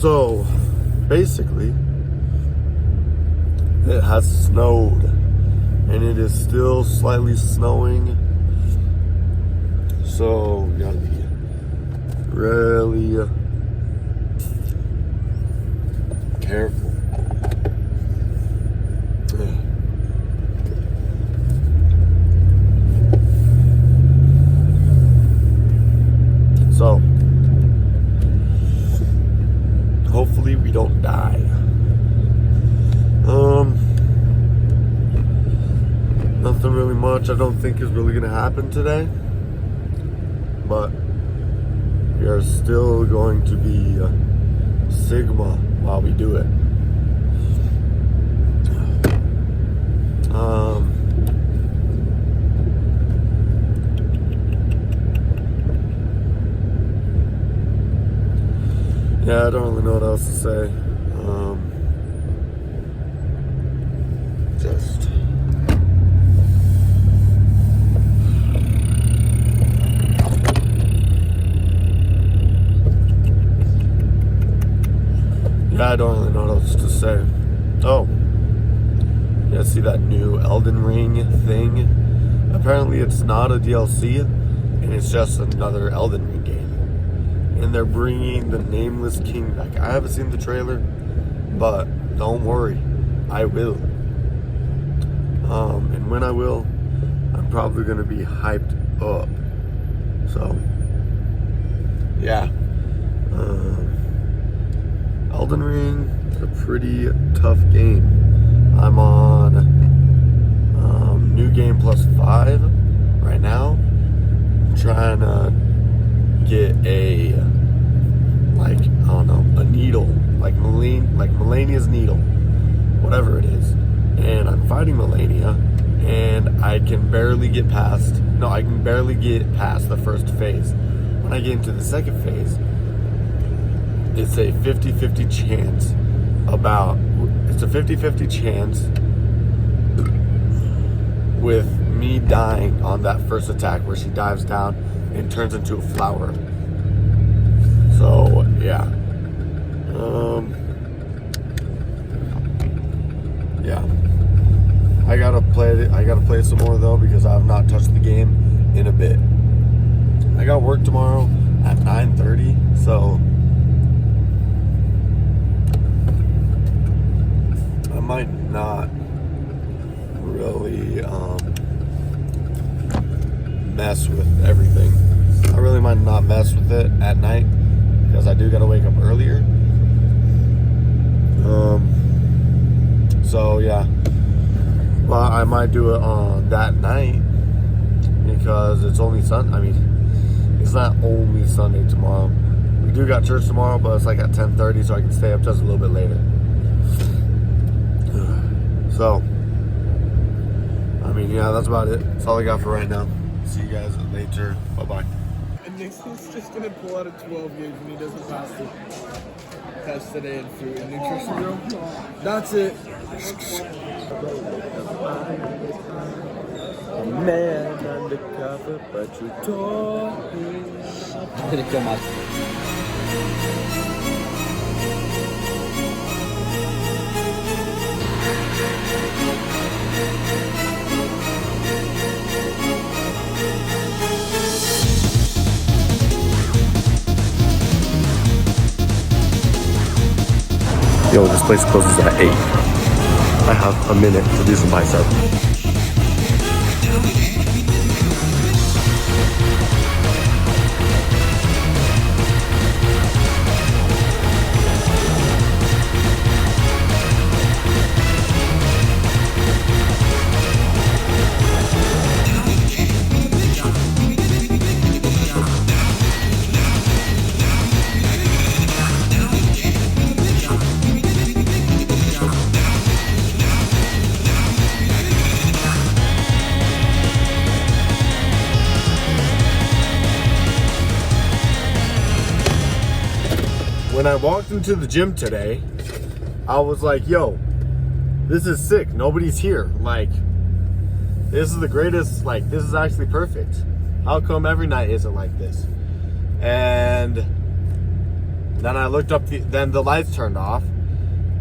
So, basically, it has snowed, and it is still slightly snowing. So, we gotta be really careful. So, hopefully we don't die. Nothing really much I don't think is really gonna happen today, but we are still going to be Sigma while we do it. Yeah, I don't really know what else to say. I don't really know what else to say. Oh, yeah, see that new Elden Ring thing? Apparently it's not a DLC, and it's just another Elden Ring game. And they're bringing the Nameless King back. I haven't seen the trailer, but don't worry, I will. And when I will, I'm probably gonna be hyped up. So, yeah. Elden Ring is a pretty tough game. I'm on New Game Plus 5 right now. I'm trying to get a, like, I don't know, a needle, like Melania's needle, whatever it is. And I'm fighting Melania, and I can barely get past the first phase. When I get into the second phase, it's a 50-50 chance with me dying on that first attack where she dives down and turns into a flower. So, yeah. Yeah. I gotta play some more though, because I have not touched the game in a bit. I got work tomorrow at 9:30, so I might not really mess with everything. I really might not mess with it at night, because I do gotta wake up earlier. So yeah, well, I might do it on that night, because it's only it's not only Sunday tomorrow. We do got church tomorrow, but it's like at 10:30, so I can stay up just a little bit later. So, yeah, that's about it. That's all I got for right now. See you guys later. Bye-bye. And Nixon's just gonna pull out a 12 gauge when he doesn't pass the test today in food and nutrition room. That's it. Man undercover, but you're talking. I'm gonna kill myself. Yo, this place closes at 8. I have a minute to do some bicep. When I walked into the gym today, I was like, yo, this is sick. Nobody's here. Like, this is the greatest, like, this is actually perfect. How come every night isn't like this? And Then I looked up then the lights turned off,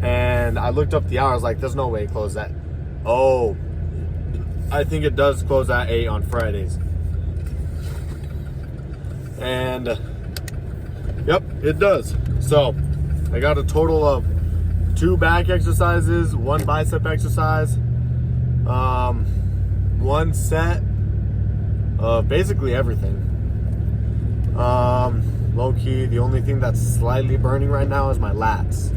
and I looked up the hour. I was like, there's no way it closed at. Oh, I think it does close at 8 on Fridays. And yep, it does. So I got a total of 2 back exercises, 1 bicep exercise, 1 set of basically everything. Low key, the only thing that's slightly burning right now is my lats,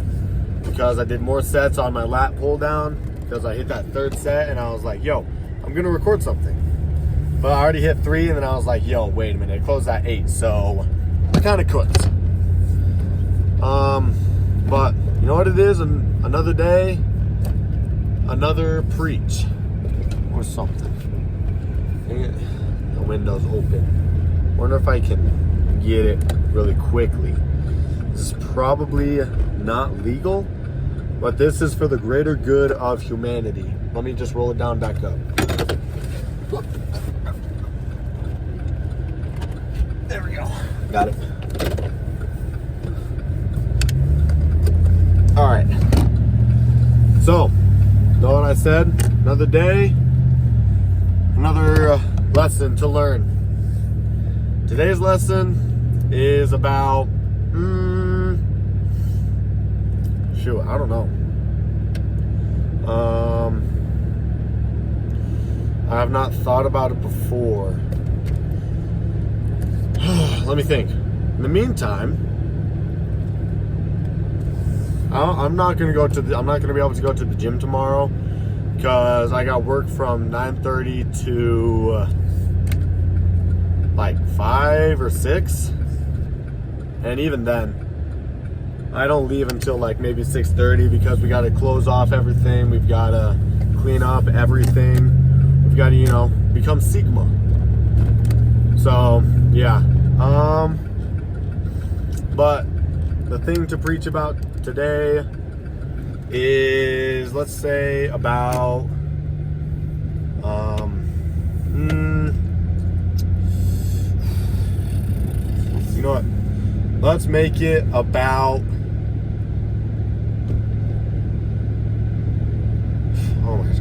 because I did more sets on my lat pull down because I hit that 3rd set and I was like, yo, I'm gonna record something. But I already hit 3 and then I was like, yo, wait a minute, it closed at 8, so I kind of cooked. But you know what it is? Another day, another preach or something. Dang it, the window's open. Wonder if I can get it really quickly. This is probably not legal, but this is for the greater good of humanity. Let me just roll it down back up. There we go. Got it. All right. So, know what I said? Another day, another lesson to learn. Today's lesson is about, shoot, I don't know. I have not thought about it before. Let me think. In the meantime, I'm not gonna be able to go to the gym tomorrow because I got work from 9:30 to like 5 or 6, and even then I don't leave until like maybe 6:30 because we got to close off everything, we've got to clean up everything, we've got to, you know, become Sigma. So yeah, but the thing to preach about today is, let's say, about you know what? Let's make it about, oh my gosh,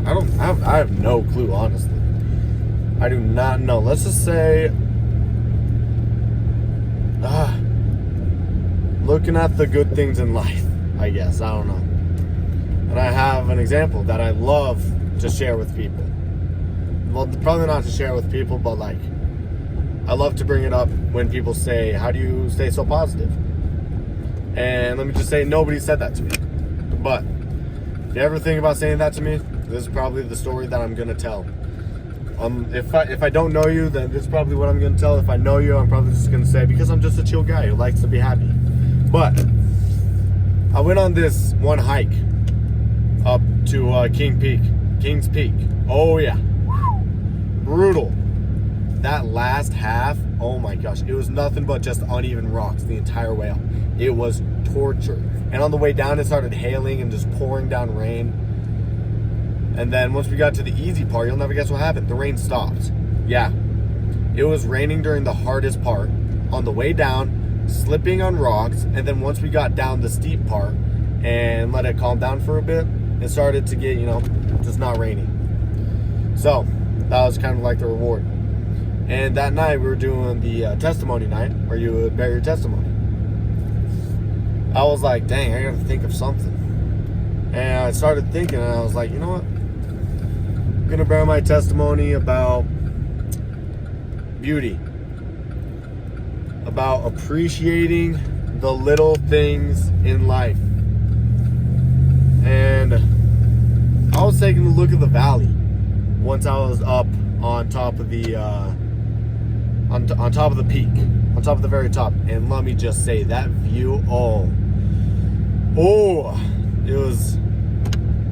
I have no clue, honestly. I do not know. Let's just say, looking at the good things in life, I guess. I don't know. And I have an example that I love to share with people. Well, probably not to share with people, but like, I love to bring it up when people say, how do you stay so positive? And let me just say, nobody said that to me. But if you ever think about saying that to me, this is probably the story that I'm going to tell. If I don't know you, then this is probably what I'm going to tell. If I know you, I'm probably just going to say, because I'm just a chill guy who likes to be happy. But I went on this one hike up to King's Peak. Oh yeah, brutal. That last half, oh my gosh, it was nothing but just uneven rocks the entire way up. It was torture. And on the way down, it started hailing and just pouring down rain. And then once we got to the easy part, you'll never guess what happened. The rain stopped. Yeah, it was raining during the hardest part. On the way down, slipping on rocks, and then once we got down the steep part and let it calm down for a bit, it started to get, you know, just not raining. So that was kind of like the reward. And that night we were doing the testimony night, where you would bear your testimony. I was like, dang, I gotta think of something. And I started thinking, and I was like, you know what? I'm gonna bear my testimony about beauty, about appreciating the little things in life. And I was taking a look at the valley once I was up on top of the on top of the peak, on top of the very top. And let me just say, that view, it was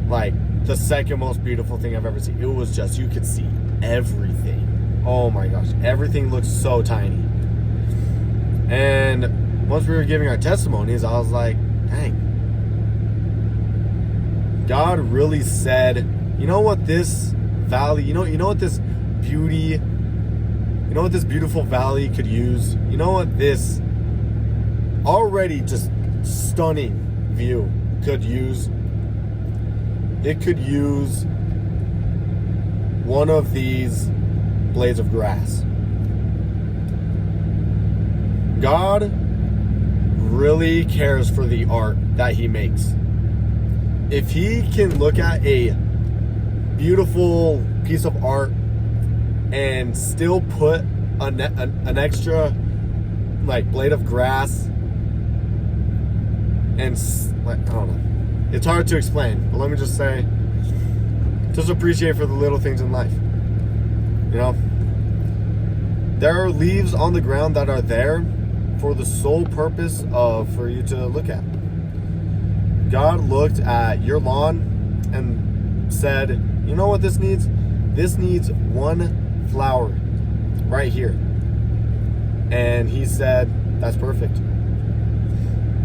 like the second most beautiful thing I've ever seen. It was just, you could see everything. Oh my gosh, everything looked so tiny. And once we were giving our testimonies, I was like, dang, God really said, you know what this valley, you know what this beauty, you know what this beautiful valley could use? You know what this already just stunning view could use one of these blades of grass. God really cares for the art that he makes. If he can look at a beautiful piece of art and still put an extra like blade of grass and like, I don't know, it's hard to explain, but let me just say, just appreciate for the little things in life. You know, there are leaves on the ground that are there for the sole purpose of for you to look at. God looked at your lawn and said, you know what this needs? This needs one flower right here. And he said, that's perfect.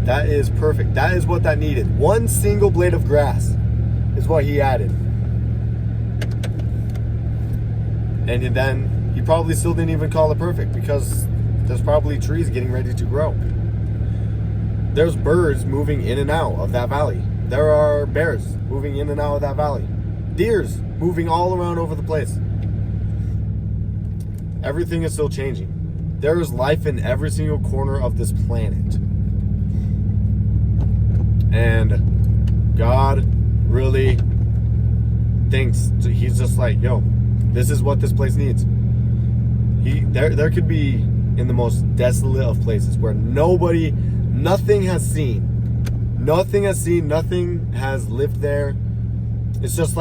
That is perfect. That is what that needed. One single blade of grass is what he added. And then he probably still didn't even call it perfect because there's probably trees getting ready to grow. There's birds moving in and out of that valley. There are bears moving in and out of that valley. Deers moving all around over the place. Everything is still changing. There is life in every single corner of this planet. And God really thinks, he's just like, yo, this is what this place needs. There could be in the most desolate of places where nothing has lived there. It's just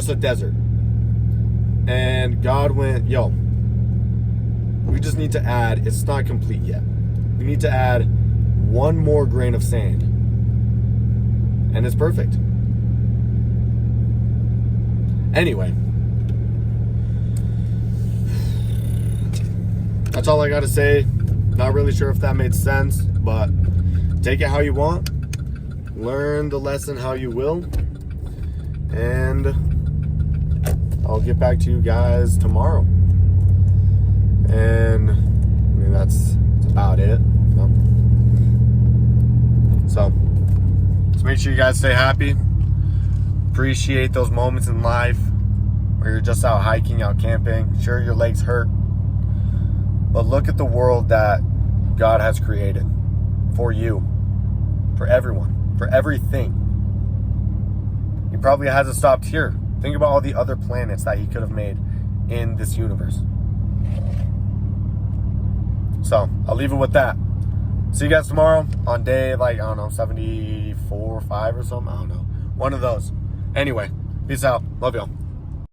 a desert. And God went, yo, we just need to add, it's not complete yet. We need to add one more grain of sand. And it's perfect. Anyway. That's all I got to say. Not really sure if that made sense, but take it how you want. Learn the lesson how you will. And I'll get back to you guys tomorrow. And I mean, that's about it. So make sure you guys stay happy. Appreciate those moments in life where you're just out hiking, out camping. Sure, your legs hurt. But look at the world that God has created for you, for everyone, for everything. He probably hasn't stopped here. Think about all the other planets that he could have made in this universe. So I'll leave it with that. See you guys tomorrow on day, 74, 5 or something. I don't know. One of those. Anyway, peace out. Love y'all.